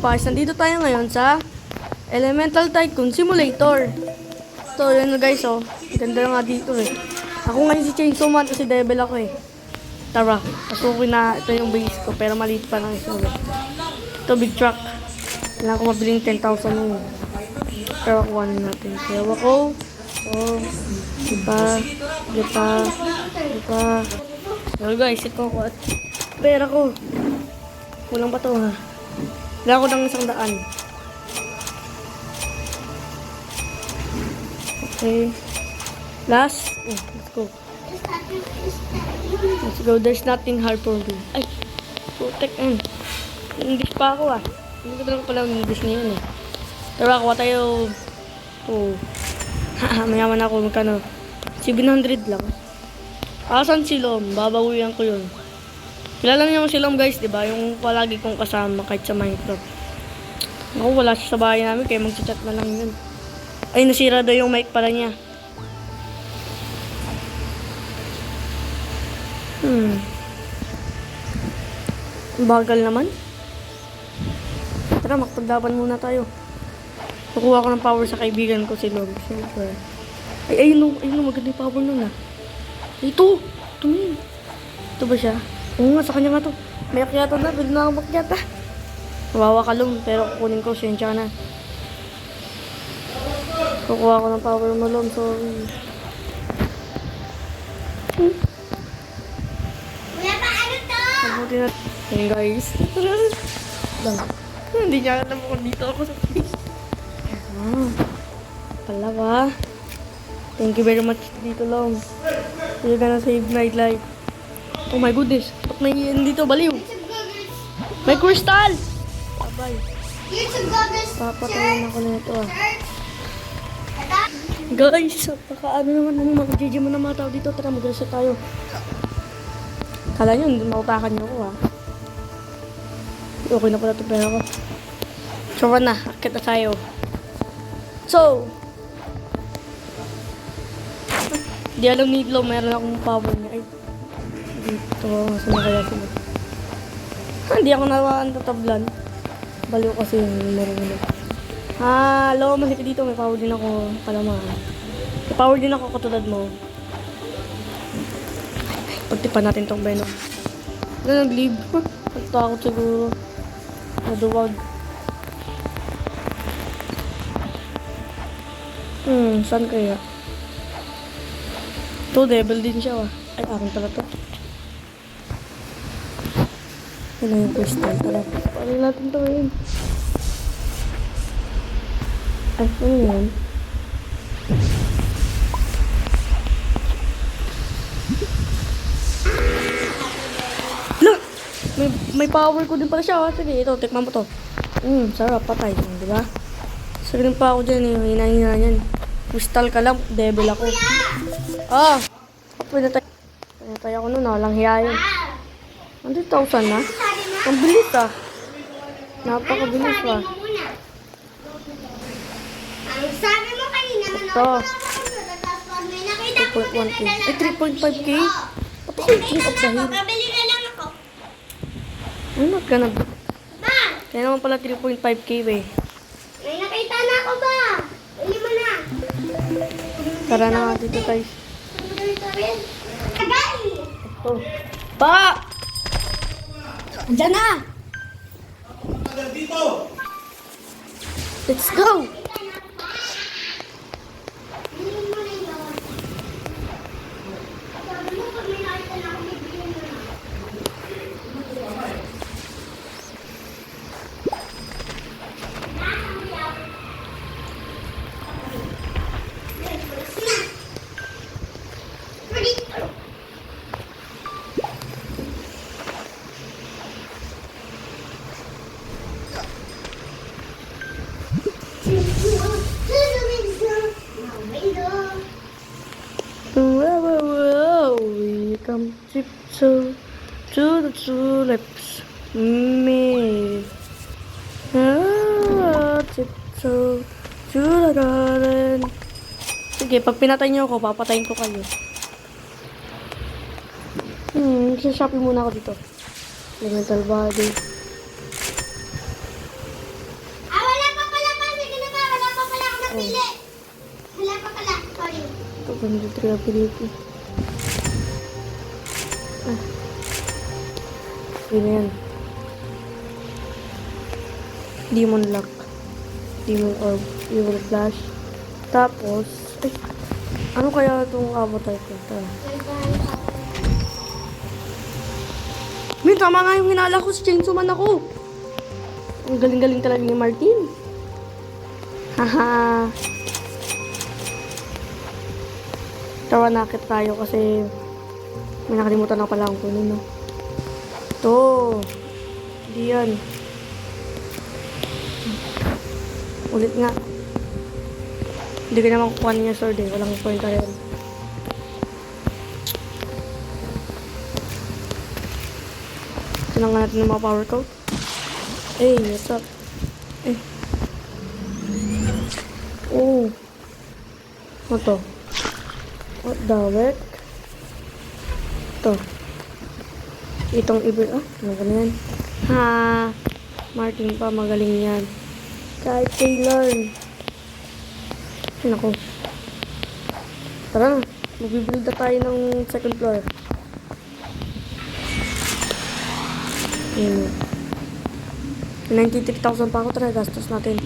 Pass. Nandito tayo ngayon sa Elemental Tycoon Simulator. So, yun guys, oh. Ganda nga dito eh. Ako ngayon si Chainsaw Man kasi devil ako eh. Tara, pasukin na. Ito yung base ko, pero maliit pa lang ito. Ito, big truck. Kailangan ko mabiling 10,000 yun. Pero kuha natin. Kaya ako. Oh, diba? So guys, ito ko at pera ko. Kulang pa to ha. Kailangan ko ng 100. Okay. Last. Oh, let's go. Let's go. There's nothing hard for me. Ay, protect and English pa ako ah. Hindi ko talaga pala English ngayon eh. Tara, kuha tayo. Oh. Mayaman ako. Magkano? 700 lang. Asan si Lom? Babawian ko yun. Kilala niyo si Lom guys, diba? Yung palagi kong kasama kahit sa Minecraft. Ako wala siya sa bahay namin kaya mag-chat na lang yun. Ay, nasira daw yung mic pala niya. Bagal naman. Tara, magpaglaban muna tayo. Kukuha ko ng power sa kaibigan ko si Log. Siyempre. Ay, ayun o, maganda yung power nun ah. Ito! Tumingin. Ito ba siya? Oo nga, sa kanya nga to. May akyata na, pwede na ako makyata. Mawawa ka Lom, pero kukunin ko, siyensya na. Kukuha ko ng power mo Lom, sorry. Wala pa ano to? Mabuti na. Hey guys. Hindi niya alam kung dito ako sa face. Pala ba? Thank you very much dito Long. You're gonna save my life. Oh my goodness. Ba't may dito baliw? May crystal! Bye-bye. YouTube goggles. Papatayin ako na ito ah. Guys, baka ano naman mag-GG mo na mga tao dito. Tara, mag-reset tayo. Kala nyo, mautakan nyo ako ah. Okay na pala ito pera ko. So, na. Akit na tayo. So, di alam ni Lo, meron akong power niya. Ay, dito. Saan na kaya sila? Hindi ako nawaan tatablan. Baliw kasi yung meron. Lo, masika dito. May power din ako. Kalaman. May power din ako katulad mo. Pagtipan natin tong Venom. Ano nag-leave? Nagtakot siguro. Maduwag. Saan kaya? Ito, devil din siya ah. Ay, akin pala to. Ano yung crystal? Tara, paano natin to yun? Ay, ano yun? May power ko din pala siya. Sige, ito, tikman mo to. Sarap, patay. Diba? Sabihin pa ako dyan, hina-hina yan. Crystal ka lang, devil ako. Pwede tayo ako nun, walang hiya yun. 100,000 na? Ang bilis ah. Napakabilis pa. Ang sabi mo kanina, Ito. 2.1k. Ay, 3.5k? Tapos yung king of the hill. Pabili na lang ako. Ay, magkanag. Ba? Kaya naman pala 3.5k eh. May nakita na ako ba? Uli mo na. Tara na nga dito guys. Agay! Ito. Pa! Andiyan na! Let's go! Sabi mo pag may nakita na ako, bibili mo na. Welcome to the tulips. Me. Tiptoe to the garden. Sige, pag pinatay niyo ako, papatayin ko kayo. Shopping muna ako dito. Elemental body. 103 ability. Yun na yan. Demon Lock. Demon Orb. Evil Flash. Tapos, ano kaya itong avatar ko? Tara. Min, tama nga yung hinala ko. Si Chainsaw Man ako. Ang galing-galing talaga ni Martin. Haha. Tara, nakit tayo kasi may nakalimutan na pala akong kunin, no? Ito. Hindi yan. Ulit nga. Hindi ko naman kukuha niya sword eh. Walang point tayo. Tinangan natin ng mga power code. Hey, what's up? Oh. Ano to? What the heck? Ito. Itong ibig. Ano ka na yan? Ha! Martin pa, magaling yan. Kahit Taylor. Naku. Tara na. Magbibuild na tayo ng second floor. Ayan. 93,000 pa ako. Tara, gastos natin.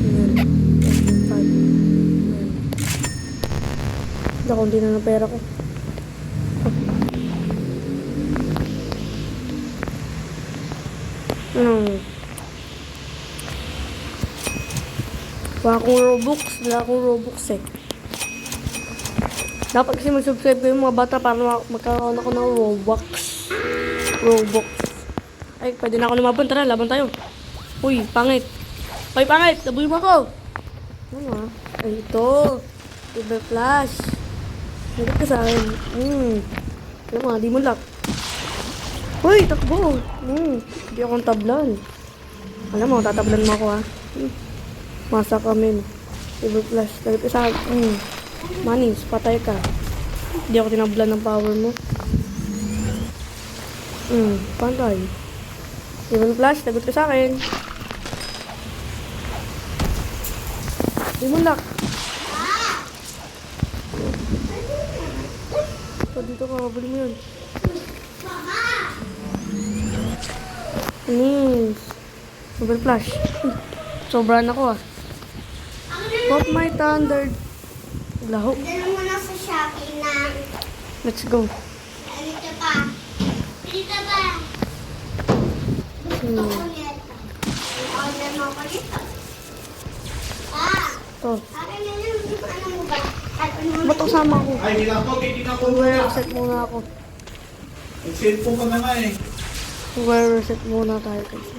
Ayan. 5. Ayan. Naku, hindi na ng pera ko. Wala akong Robux eh. Dapat kasi mag-subscribe kayo mga bata para magkaroon ako ng Robux. Ay, pwede na ako lumaban. Tara, laban tayo. Uy, pangit. Uy, pangit. Labuhin mo ako. Ano ah? Ay, ito. Evil Flash. Nagit ka sa akin. Alam mo, di mo lock. Uy, takbo. Hindi akong tablan. Alam mo, tatablan mo ako ha. Masa kami. Evil Flash. Nagit ka sa akin. Manis, patay ka. Hindi ako tinablan ng power mo. Pantay. Evil Flash, lagot ka sa akin. Demon Lock. Dito ka, mabuli mo yun. Anis. Evil Flash. Sobrahan ako ah. Pop my thunder. Laho. Dala mo na sa Shopee na. Let's go. Dito pa. Dito pa. Gusto ko nito. Order mo ko nito. To. Akin na yun. Ano mo ba? Ba't kasama ako? Ay, hindi na po. Reset muna ako. Nag-cellphone ka na nga eh. Reset muna tayo kasi.